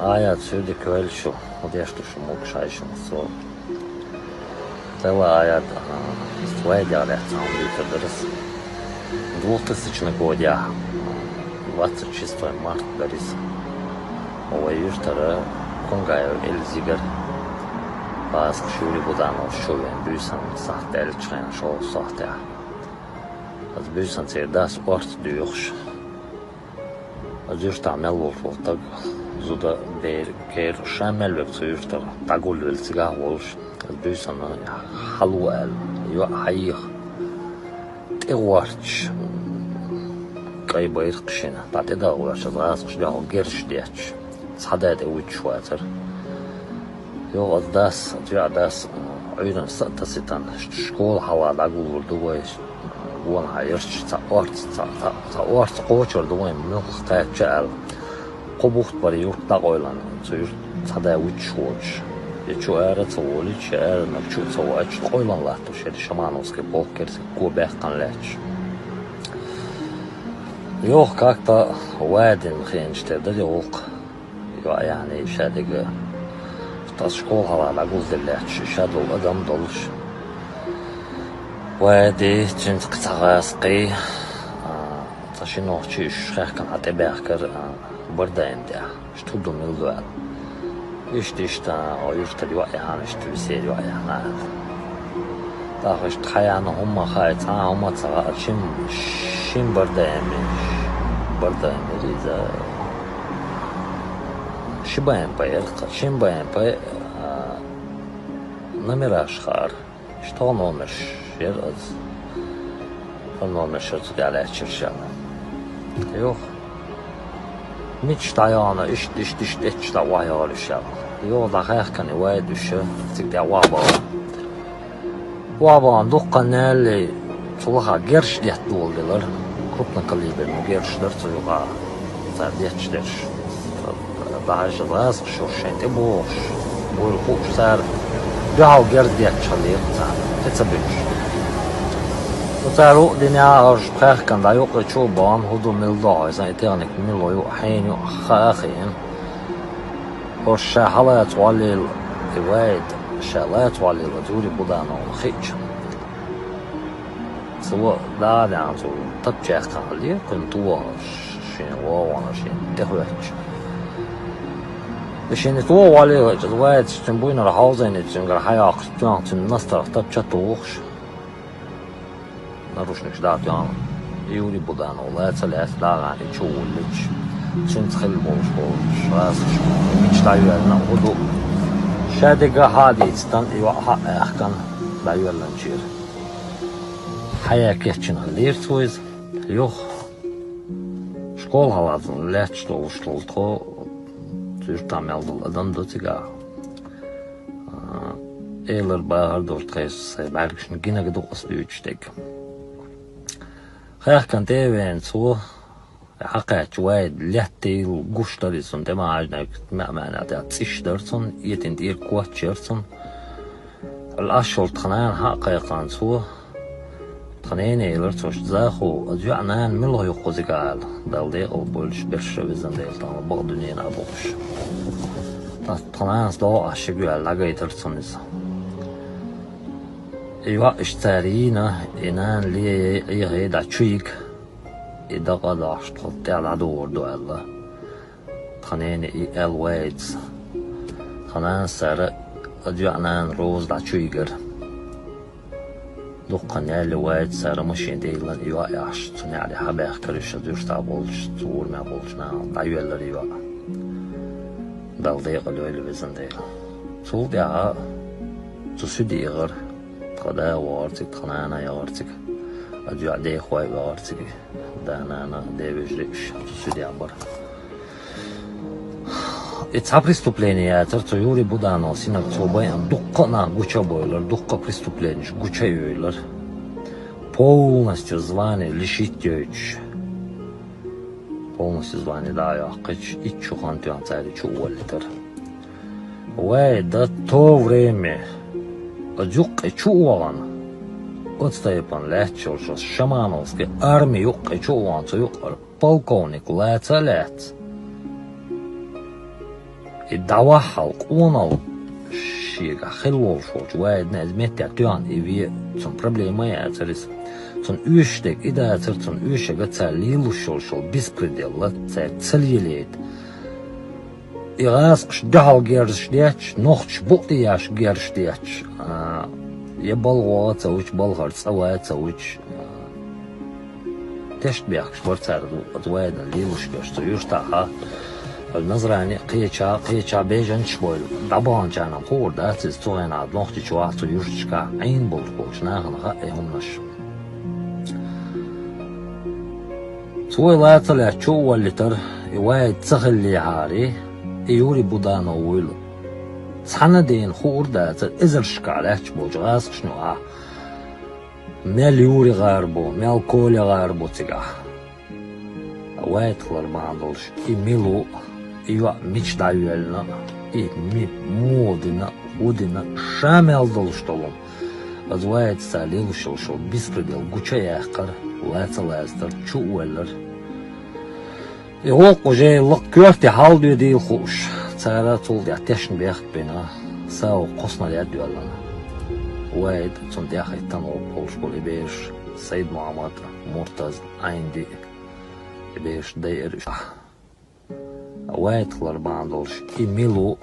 ajat sürdük öyle şu. Odješto što mogu šajšimo so. Tela ajat Suedjale sam bitadırız. 2000 godja 26. mart dariz. Ovo je juštara kongaja elzigar. Bazı şöyle budanov şoven büyüsen sahte el çıkan şov sahte. Az büyüsen serdas ort duyuş. Az jušta melvol tag zuda der ker şamel ve jušta tagul vel sigah volş. Az büyüsen halwal yo hayy. Tewarch. Kay bayır kışına. Tadı da uğraşacağız. Az şurada gerş diyeç. Sadede uçuatır. Yo az das, ja das, öyle satasitan, şkol hava da gurdu bu iş. Bu an hayır, ta ort koçur da bu muhtaç çal. Kobuht bari yurtta koylan, çür sada uçuç. Şu ara çoli çer, nakçu çavaç koylan latı şey Şamanovski polkersi kubekkan leç. Yok как-то вадин хенчтерде yok. Yo yani şadege tas şkol hava guzdelleç şadol adam doluş. Vadi cint qtaqasqi taşinoçi şxkan atebekar bardayım da. Ştudum ildual. İşte ayırtı diyor yani işte bir şey diyor yani. Daha işte hayana humma hayat ha humma tağa şim bardayım riza. Шибаем поехал, шимбаем по номера шхар. Что номер шераз? Номер шераз галет шершана. Yok. Мечтаю она, işte vayar şal. Yok da haykan vay düşü, tikde vaba dokkaneli çolaha gerş diyet oldular. Kupna kaliber gerşler çolaha zadiyetçiler. Daha jazaz şu şeyde boş. Bu kuşlar daha gerdiye çalıyor zaten. Hepsi. Bu tarih dünya arşiv kan da yok çoban hudu milda zaten millo yok hain yok xaxin. O şahalat valil evaid şahalat valil duri budan o hiç. Sıvı daha da çok tabcak kalıyor. Kuntu şey var şey tehlikeli. Şimdi tu vali cazvayet için bu inar havzan için gar hayak can için nas tarafta çatuğuş. Naruşnik da can. Yuri budan ola salat lağani çoğulç. Çin tıxil boş. Ras hiç tayarına odu. Şadega hadistan iyo ahkan dayarlan çir. Hayak için alirtuz. Yok. Şkol havazın leç doğuşlultu. Tam yaldı adam da tiga. Eyler bahar dört kez belki yine gidiyoruz büyüçtek. Haykan teven so hakikat şuayet lehti guşları son tema ajna ma'mana da tişderson yetin dir kuatcherson. الأشهر تخنان حقيقة سو تخنين يلر توش زاخو أجعنان ملو يقوزي قال دال دي أو بولش برشة بزن ديل تام بغ دنينا بولش تخنان سدو أشيقو لغاي ترسونيز إيوا اشتارينا إنان لي إيغي دا تشويق إدا قداش تخطي على دور دو ألا تخنين إي أل ويدز تخنان سارة أجعنان روز دا تشويقر دقن يالي وايد سارة مشين ديلان إيوا يعش تنعلي حباق كريشة ديرتا بولش تور ما بولش نا دعيو اللي إيوا دال ديق اللي بزن ديلان تول ديها تسو ديغر تخدا وارتك تخنانا يارتك أجوع ديخ واي وارتك دانانا دي بجريش تسو ديعبر Это преступление, это Юрий Буданов, синак Цобаян, дукка на гуча бойлер, дукка преступление, гуча юйлер. Полностью звание лишить тёч. Полностью звание, да, я кыч, и чухан тюан цари чуолитер. Уэй, да то время, аджук и чуолан. Отстаепан лечил, что Шамановский армии юк и чуолан, то юк полковник лэца лэц. الدعوة حلقونا شيء خلول شوج واحد نازمت تيان إيوي تون проблема يا تريس تون üstek idater tun üstek gatsalil şol biskredella tsalyelet iras dahal gershdiach nocht bukti yash gershdiach ye balwa tsauch balhar tsawat tsauch تشبيك شبرتار دواد ليلوش كشتو يشتاها النظراني قيتشا بيجن شبويل دبان جانا قور داتز توين عاد نوختي شواتو يشتشكا عين بولكوش ناغن غايهم نش توي لا طلع شو اللي يوايد تغلي عاري يوري بودانا ويل صحنا دين خور داتر ازر شكالاتش بوجغاس شنوها مال يوري غاربو مال كولي غاربو تيغا وايد خلر ما عندوش ميلو ايوا ميش دايولنا مي مودنا ودنا شامل دلشتولم از وايد ساليل شو بيسكرديل غوچا ياقر لاتر چو ولر يوق وجاي لق كورتي حال ديل خوش تارا طول يعتشن بيخت بينا ساو قصنا اليد يولنا وايد تون داخل تنو بولش بولي بيش سيد محمد مرتز عندي بيش داير وايد خلر باندولش ميلو